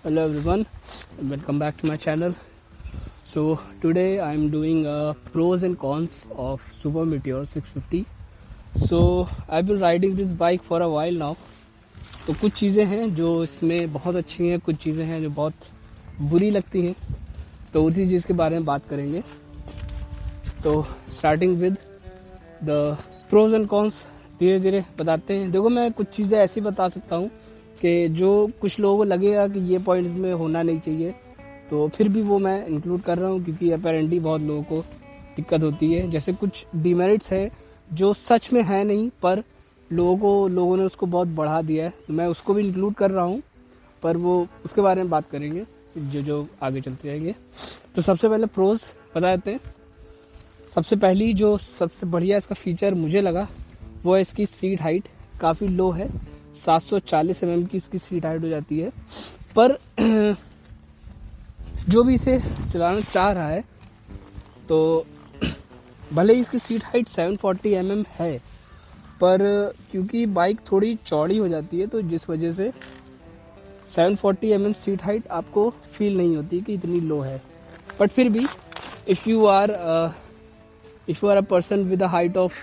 Hello everyone, welcome back to my channel. So today I am doing pros and cons of Super Meteor 650. So I've been riding this bike for a while now. तो कुछ चीज़ें हैं जो इसमें बहुत अच्छी हैं, कुछ चीज़ें हैं जो बहुत बुरी लगती हैं, तो उसी चीज़ के बारे में बात करेंगे. तो starting with the pros and cons धीरे धीरे बताते हैं. देखो, मैं कुछ चीज़ें ऐसी बता सकता हूँ कि जो कुछ लोगों को लगेगा कि ये पॉइंट्स में होना नहीं चाहिए, तो फिर भी वो मैं इंक्लूड कर रहा हूँ क्योंकि अपेरेंटली बहुत लोगों को दिक्कत होती है. जैसे कुछ डिमेरिट्स है जो सच में है नहीं, पर लोगों ने उसको बहुत बढ़ा दिया है, तो मैं उसको भी इंक्लूड कर रहा हूँ, पर वो उसके बारे में बात करेंगे जो आगे चलते जाएंगे. तो सबसे पहले प्रोज बता देते हैं. सबसे पहली जो सबसे बढ़िया इसका फीचर मुझे लगा वो है इसकी सीट हाइट. काफ़ी लो है, 740 mm की इसकी सीट हाइट हो जाती है. पर जो भी इसे चलाना चाह रहा है, तो भले ही इसकी सीट हाइट 740 mm है, पर क्योंकि बाइक थोड़ी चौड़ी हो जाती है, तो जिस वजह से 740 mm सीट हाइट आपको फील नहीं होती कि इतनी लो है. बट फिर भी if you are a person with a height of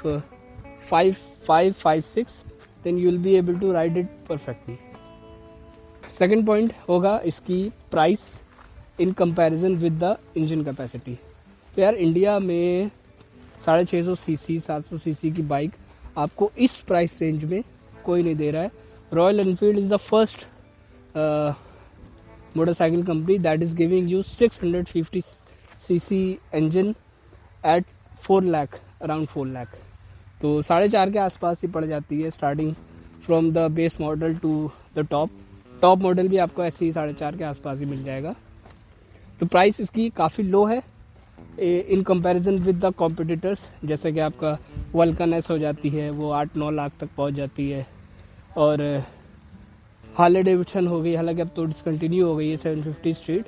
5'6", then you will be able to ride it perfectly. Second point होगा इसकी price in comparison with the engine capacity. तो यार, इंडिया में 650 सीसी 700 सीसी की bike आपको इस price range में कोई नहीं दे रहा है. Royal Enfield is the first motorcycle company that is giving you 650 cc engine at 4 lakh, around 4 lakh. तो 4.5 के आसपास ही पड़ जाती है, starting from the base model to the top model भी आपको ऐसे ही 4.5 के आसपास ही मिल जाएगा. तो प्राइस इसकी काफ़ी लो है in comparison with the competitors. जैसे कि आपका वल्कन एस हो जाती है, वो 8-9 लाख तक पहुंच जाती है. और हार्ले डेविडसन हो गई, हालांकि अब तो डिसकंटिन्यू हो गई है 750 स्ट्रीट,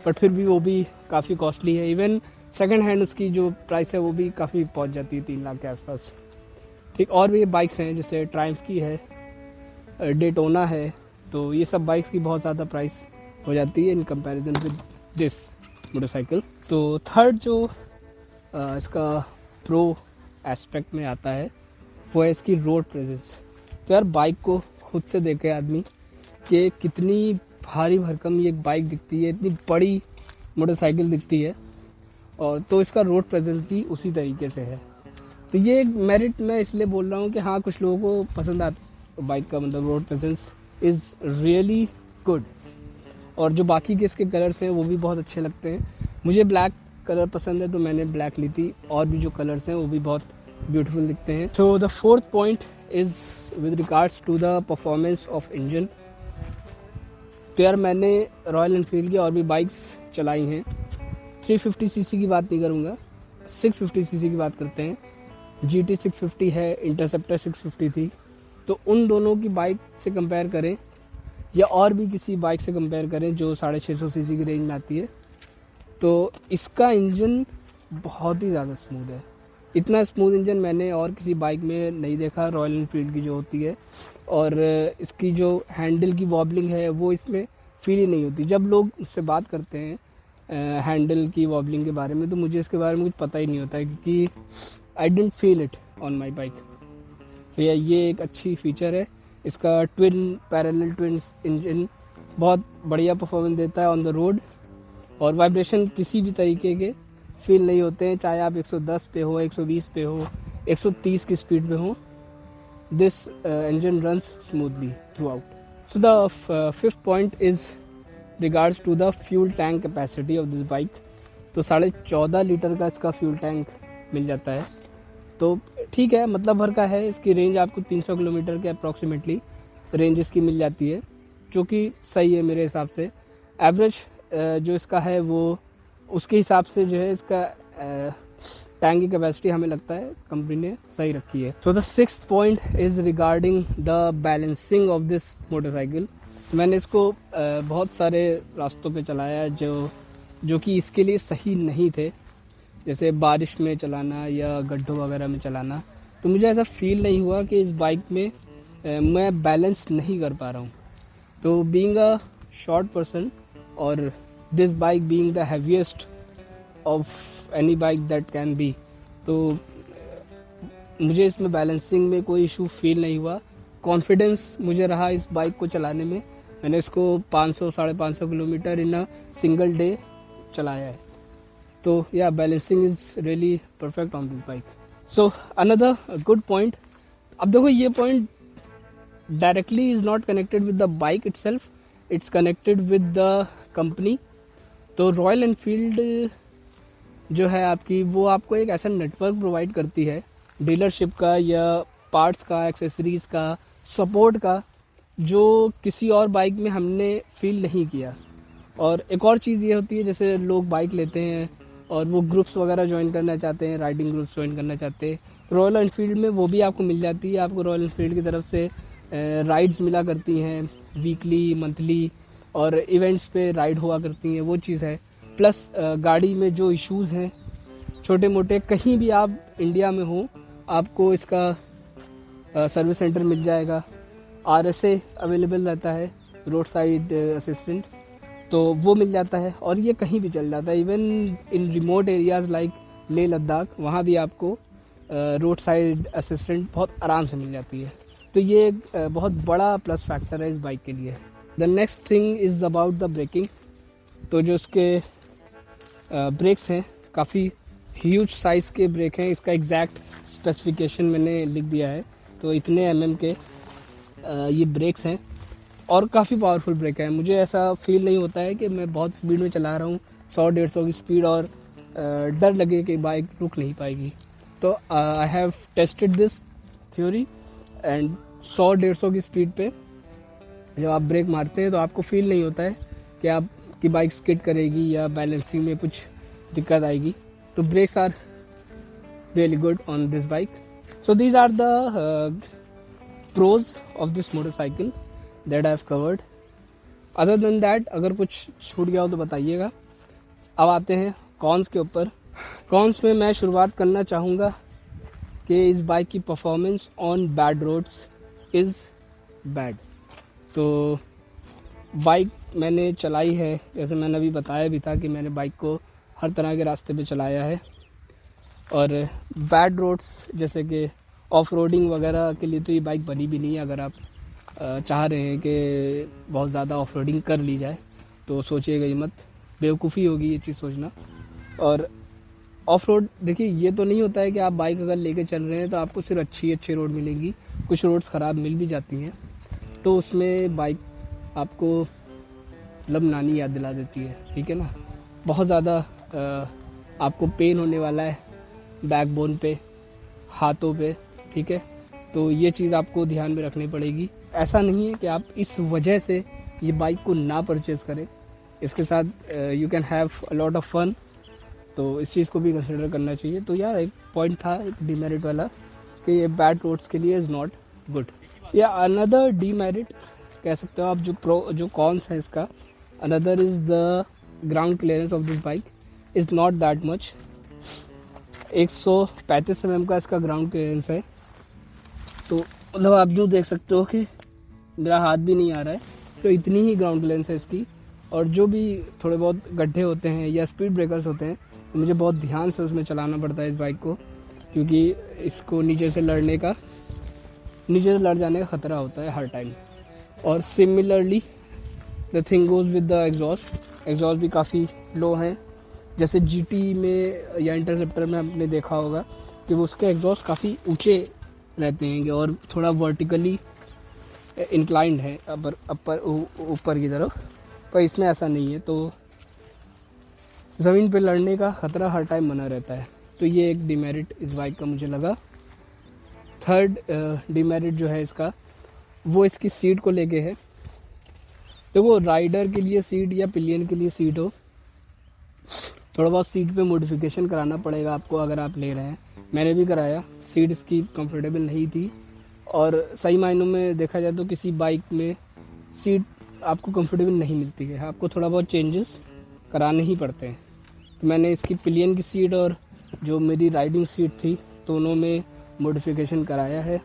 बट फिर भी वो भी काफ़ी कॉस्टली है. इवन सेकंड हैंड उसकी जो प्राइस है वो भी काफ़ी पहुंच जाती है 3 लाख के आसपास. ठीक, और भी बाइक्स हैं जैसे ट्रायम्फ की है, डेटोना है, तो ये सब बाइक्स की बहुत ज़्यादा प्राइस हो जाती है in comparison with this motorcycle. तो थर्ड जो इसका प्रो एस्पेक्ट में आता है वो है इसकी रोड प्रेजेंस. तो यार, बाइक को खुद से देखे आदमी कि कितनी भारी भरकम ये बाइक दिखती है, इतनी बड़ी मोटरसाइकिल दिखती है, और तो इसका रोड प्रेजेंस भी उसी तरीके से है. तो ये एक मेरिट मैं इसलिए बोल रहा हूँ कि हाँ, कुछ लोगों को पसंद आता बाइक का, मतलब road presence is really good. और जो बाकी के इसके कलर्स हैं वो भी बहुत अच्छे लगते हैं. मुझे ब्लैक कलर पसंद है तो मैंने ब्लैक ली थी, और भी जो कलर्स हैं वो भी बहुत ब्यूटीफुल दिखते हैं. So the fourth point is with regards to the performance of engine. तो यार, मैंने रॉयल एनफील्ड की और भी बाइक्स चलाई हैं. 350 सीसी की बात नहीं करूँगा, 650 सीसी की बात करते हैं. GT 650 है, इंटरसेप्टर 650 थी. तो उन दोनों की बाइक से कंपेयर करें या और भी किसी बाइक से कंपेयर करें जो 650 सीसी की रेंज में आती है, तो इसका इंजन बहुत ही ज़्यादा स्मूथ है. इतना स्मूथ इंजन मैंने और किसी बाइक में नहीं देखा, रॉयल एनफील्ड की जो होती है. और इसकी जो हैंडल की वॉबलिंग है वो इसमें फील ही नहीं होती. जब लोग उससे बात करते हैं हैंडल की वॉबलिंग के बारे में, तो मुझे इसके बारे में कुछ पता ही नहीं होता है क्योंकि I don't feel it on my bike. तो ये एक अच्छी फीचर है. इसका पैरेलल ट्विन इंजन बहुत बढ़िया परफॉर्मेंस देता है ऑन द रोड, और वाइब्रेशन किसी भी तरीके के फील नहीं होते हैं, चाहे आप 110 पे हो, 120 पे हो, 130 की स्पीड पे हो. This engine runs smoothly throughout. So the fifth point is regards to the fuel tank capacity of this bike. तो 14.5 लीटर का इसका फ्यूल टैंक मिल जाता है. तो ठीक है, मतलब भर का है. इसकी रेंज आपको 300 किलोमीटर के अप्रॉक्सीमेटली रेंज इसकी मिल जाती है, जो कि सही है मेरे हिसाब से. एवरेज जो इसका है वो उसके हिसाब से जो है इसका टैंक की कैपेसिटी हमें लगता है कंपनी ने सही रखी है. So the sixth point is regarding the balancing of this motorcycle. मैंने इसको बहुत सारे रास्तों पे चलाया जो कि इसके लिए सही नहीं थे, जैसे बारिश में चलाना या गड्ढों वगैरह में चलाना. तो मुझे ऐसा फील नहीं हुआ कि इस बाइक में मैं बैलेंस नहीं कर पा रहा हूँ. तो being a short person, or this bike being the heaviest of any bike that can be, तो मुझे इसमें बैलेंसिंग में कोई इशू फील नहीं हुआ. कॉन्फिडेंस मुझे रहा इस बाइक को चलाने में. मैंने इसको 500-550 kilometre in a single day चलाया है. तो या balancing is really perfect on this bike. So another good point, अब देखो ये point directly is not connected with the bike itself, it's connected with the company. तो रॉयल एनफील्ड जो है आपकी, वो आपको एक ऐसा नेटवर्क प्रोवाइड करती है डीलरशिप का या पार्ट्स का, एक्सेसरीज़ का, सपोर्ट का, जो किसी और बाइक में हमने फील नहीं किया. और एक और चीज़ ये होती है, जैसे लोग बाइक लेते हैं और वो ग्रुप्स वगैरह ज्वाइन करना चाहते हैं, राइडिंग ग्रुप्स ज्वाइन करना चाहते हैं, रॉयल एनफील्ड में वो भी आपको मिल जाती है. आपको रॉयल एनफील्ड की तरफ से राइड्स मिला करती हैं वीकली, मंथली, और इवेंट्स पे राइड हुआ करती हैं, वो चीज़ है. प्लस गाड़ी में जो इश्यूज़ हैं छोटे मोटे, कहीं भी आप इंडिया में हो आपको इसका सर्विस सेंटर मिल जाएगा. RSA अवेलेबल रहता है, रोड साइड असिस्टेंट, तो वो मिल जाता है और ये कहीं भी चल जाता है. Even in remote areas like Leh Ladakh, वहाँ भी आपको रोड साइड असिस्टेंट बहुत आराम से मिल जाती है. तो ये एक बहुत बड़ा प्लस फैक्टर है इस बाइक के लिए. The next thing is about the braking. तो जो इसके ब्रेक्स हैं, काफ़ी ह्यूज साइज़ के ब्रेक हैं. इसका एग्जैक्ट स्पेसिफिकेशन मैंने लिख दिया है. तो इतने mm के ये ब्रेक्स हैं और काफ़ी पावरफुल ब्रेक है. मुझे ऐसा फील नहीं होता है कि मैं बहुत स्पीड में चला रहा हूँ, 100-150 की स्पीड, और डर लगे कि बाइक रुक नहीं पाएगी. तो I have tested this theory and 100-150 की स्पीड पे जब आप ब्रेक मारते हैं तो आपको फील नहीं होता है कि आपकी बाइक स्किड करेगी या बैलेंसिंग में कुछ दिक्कत आएगी. तो brakes are really good on this bike. So these are the pros of this motorcycle that I have covered. Other than that अगर कुछ छूट गया हो तो बताइएगा. अब आते हैं कॉन्स के ऊपर. कॉन्स में मैं शुरुआत करना चाहूँगा कि इस बाइक की performance on bad roads is bad. तो बाइक मैंने चलाई है, जैसे मैंने अभी बताया भी था कि मैंने बाइक को हर तरह के रास्ते पे चलाया है, और बैड रोड्स जैसे कि ऑफ रोडिंग वगैरह के लिए तो ये बाइक बनी भी नहीं है. अगर आप चाह रहे हैं कि बहुत ज़्यादा ऑफ रोडिंग कर ली जाए तो सोचिएगा ही मत, बेवकूफ़ी होगी ये चीज़ सोचना. और ऑफ रोड देखिए, ये तो नहीं होता है कि आप बाइक अगर लेके चल रहे हैं तो आपको सिर्फ अच्छी रोड मिलेंगी. कुछ रोड्स ख़राब मिल भी जाती हैं, तो उसमें बाइक आपको मतलब नानी याद दिला देती है. ठीक है ना, बहुत ज़्यादा आपको पेन होने वाला है बैकबोन पे, हाथों पे. ठीक है, तो ये चीज़ आपको ध्यान में रखनी पड़ेगी. ऐसा नहीं है कि आप इस वजह से ये बाइक को ना परचेज़ करें. इसके साथ you can have a lot of fun, तो इस चीज़ को भी कंसिडर करना चाहिए. तो यार एक पॉइंट था, एक डीमेरिट वाला, कि ये बैड रोड्स के लिए इज़ नॉट गुड. या अनदर डीमेरिट कह सकते हो आप, जो कॉन्स है इसका, another is the ground clearance of this bike is not that much. 135 mm का इसका ग्राउंड क्लियरेंस है. तो मतलब आप जो देख सकते हो कि मेरा हाथ भी नहीं आ रहा है, तो इतनी ही ग्राउंड क्लियरेंस है इसकी. और जो भी थोड़े बहुत गड्ढे होते हैं या स्पीड ब्रेकर्स होते हैं, तो मुझे बहुत ध्यान से उसमें चलाना पड़ता है इस बाइक को, क्योंकि इसको नीचे से लड़ जाने का ख़तरा होता है हर टाइम. और similarly the thing goes with the exhaust भी काफ़ी लो हैं. जैसे GT में या इंटरसेप्टर में आपने देखा होगा कि वो उसके एग्जॉस्ट काफ़ी ऊंचे रहते हैं और थोड़ा वर्टिकली इंक्लाइंड है ऊपर की तरफ, पर इसमें ऐसा नहीं है. तो ज़मीन पे लड़ने का ख़तरा हर टाइम बना रहता है. तो ये एक डिमेरिट इस बाइक का मुझे लगा. थर्ड डिमेरिट जो है इसका, वो इसकी सीट को लेके है. देखो, राइडर के लिए सीट या पिलियन के लिए सीट हो, थोड़ा बहुत सीट पे मॉडिफिकेशन कराना पड़ेगा आपको अगर आप ले रहे हैं. मैंने भी कराया. सीट इसकी कंफर्टेबल नहीं थी, और सही मायनों में देखा जाए तो किसी बाइक में सीट आपको कंफर्टेबल नहीं मिलती है, आपको थोड़ा बहुत चेंजेस कराने ही पड़ते हैं. तो मैंने इसकी पिलियन की सीट और जो मेरी राइडिंग सीट थी, दोनों में मॉडिफिकेशन कराया है,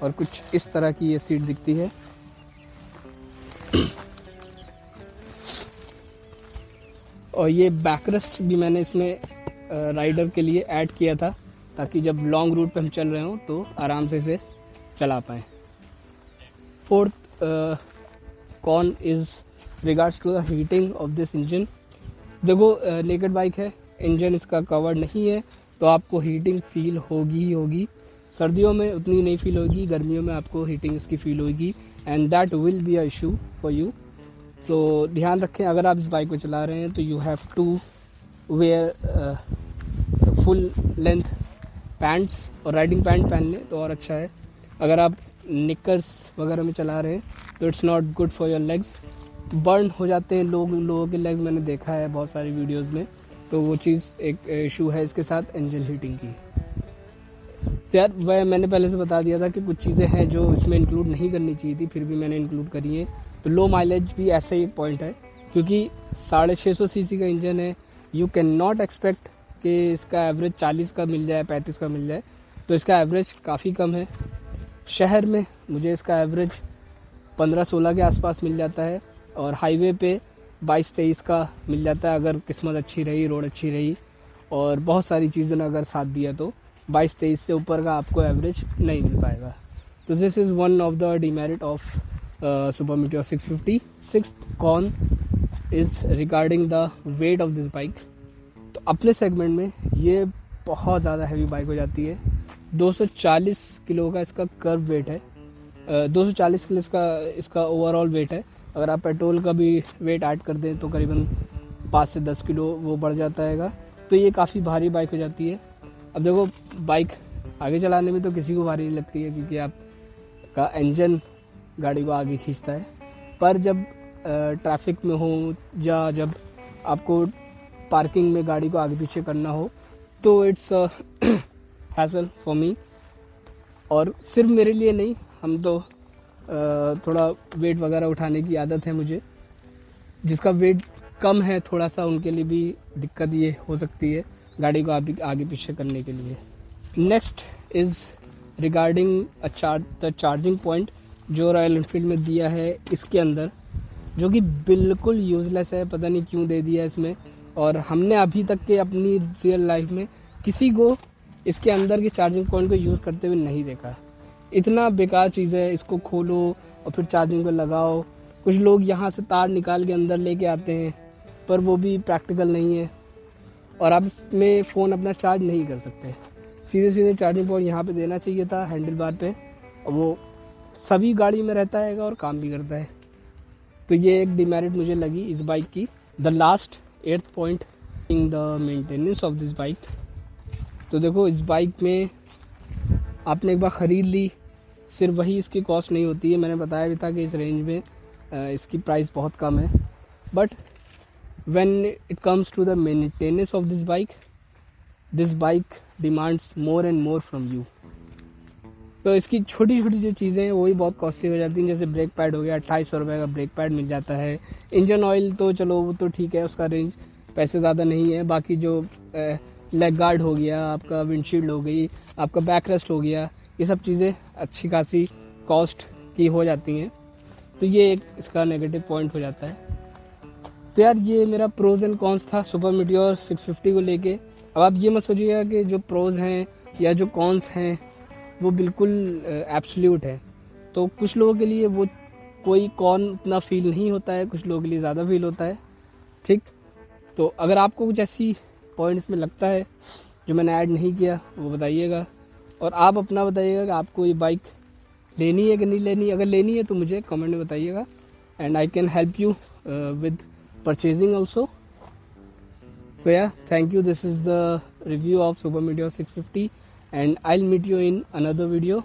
और कुछ इस तरह की ये सीट दिखती है. और ये बैकरेस्ट भी मैंने इसमें राइडर के लिए ऐड किया था, ताकि जब लॉन्ग रूट पे हम चल रहे हों तो आराम से इसे चला पाएँ। Fourth con is regards to the heating of this engine. देखो नेकेड बाइक है, इंजन इसका कवर्ड नहीं है, तो आपको हीटिंग फील होगी ही होगी। सर्दियों में उतनी नहीं फील होगी, गर्मियों में आपको हीटिंग इसकी फील होगी, and that will be a issue for you. तो ध्यान रखें, अगर आप इस बाइक को चला रहे हैं तो you have to wear full length pants और राइडिंग पैंट पहन लें तो और अच्छा है। अगर आप निकर्स वगैरह में चला रहे हैं तो it's not good for your legs, burn हो जाते हैं लोगों के लेग्स, मैंने देखा है बहुत सारी वीडियोस में। तो वो चीज़ एक इशू है इसके साथ इंजन हीटिंग की। तो यार वह मैंने पहले से बता दिया था कि कुछ चीज़ें हैं जो इसमें इंक्लूड नहीं करनी चाहिए थी, फिर भी मैंने इंक्लूड करी है। तो लो माइलेज भी ऐसा ही एक पॉइंट है, क्योंकि 650 सीसी का इंजन है। यू कैन नॉट एक्सपेक्ट कि इसका एवरेज 40 का मिल जाए, 35 का मिल जाए, तो इसका एवरेज काफ़ी कम है। शहर में मुझे इसका एवरेज 15-16 के आसपास मिल जाता है, और हाईवे पे 22-23 का मिल जाता है, अगर किस्मत अच्छी रही, रोड अच्छी रही और बहुत सारी चीज़ों ने अगर साथ दिया तो 22-23 से ऊपर का आपको एवरेज नहीं मिल पाएगा। तो this is one of the demerit of Super Meteor 650। Sixth con is regarding the weight of this bike. तो अपने सेगमेंट में ये बहुत ज़्यादा हैवी बाइक हो जाती है। 240 किलो का इसका कर्व वेट है, 240 किलो इसका ओवरऑल वेट है। अगर आप पेट्रोल का भी वेट ऐड कर दें तो करीबन 5 से 10 किलो वो बढ़ जाता है। तो ये काफ़ी भारी बाइक हो जाती है। अब देखो, बाइक आगे चलाने में तो किसी को भारी नहीं लगती है, क्योंकि आपका इंजन गाड़ी को आगे खींचता है, पर जब ट्रैफिक में हो या जब आपको पार्किंग में गाड़ी को आगे पीछे करना हो तो इट्स हैसल फॉर मी। और सिर्फ मेरे लिए नहीं, हम तो थोड़ा वेट वगैरह उठाने की आदत है मुझे, जिसका वेट कम है थोड़ा सा उनके लिए भी दिक्कत ये हो सकती है गाड़ी को आगे पीछे करने के लिए। Next is regarding the charging point जो रॉयल एनफील्ड में दिया है इसके अंदर, जो कि बिल्कुल यूज़लेस है, पता नहीं क्यों दे दिया इसमें। और हमने अभी तक के अपनी रियल लाइफ में किसी को इसके अंदर के चार्जिंग पॉइंट को यूज़ करते हुए नहीं देखा। इतना बेकार चीज़ है, इसको खोलो और फिर चार्जिंग पे लगाओ। कुछ लोग यहाँ से तार निकाल के अंदर लेके आते हैं, पर वो भी प्रैक्टिकल नहीं है, और आप इसमें फ़ोन अपना चार्ज नहीं कर सकते। सीधे चार्जिंग पॉइंट यहाँ पे देना चाहिए था हैंडल बार पे, और वो सभी गाड़ी में रहता है और काम भी करता है। तो ये एक डिमेरिट मुझे लगी इस बाइक की। The last 8th point in the maintenance of this bike. तो देखो, इस बाइक में आपने एक बार ख़रीद ली, सिर्फ वही इसकी कॉस्ट नहीं होती है। मैंने बताया भी था कि इस रेंज में इसकी प्राइस बहुत कम है, but when it comes to the maintenance of this bike demands more and more from you। तो इसकी छोटी छोटी जो चीज़ें हैं वही बहुत कॉस्टली हो जाती हैं। जैसे ब्रेक पैड हो गया, 2800 रुपये का ब्रेक पैड मिल जाता है। इंजन ऑयल तो चलो वो तो ठीक है, उसका रेंज पैसे ज़्यादा नहीं है। बाकी जो लेग गार्ड हो गया, आपका विंडशील्ड हो गई, आपका बैक रेस्ट हो गया, ये सब चीज़ें अच्छी खासी कॉस्ट की हो जाती हैं। तो ये एक इसका नेगेटिव पॉइंट हो जाता है। तो यार ये मेरा प्रोज एंड कॉन्स था सुपर मीटियोर 650 को लेके। अब आप ये मत सोचिएगा कि जो प्रोज हैं या जो कॉन्स हैं वो बिल्कुल एब्सोल्यूट है। तो कुछ लोगों के लिए वो कोई कॉन उतना फील नहीं होता है, कुछ लोगों के लिए ज़्यादा फील होता है, ठीक। तो अगर आपको कुछ ऐसी पॉइंट्स में लगता है जो मैंने ऐड नहीं किया वो बताइएगा, और आप अपना बताइएगा कि आपको ये बाइक लेनी है कि नहीं लेनी। अगर लेनी है तो मुझे कमेंट में बताइएगा, and I can help you with purchasing also. So yeah, thank you. This is the review of Super Meteor 650, and I'll meet you in another video.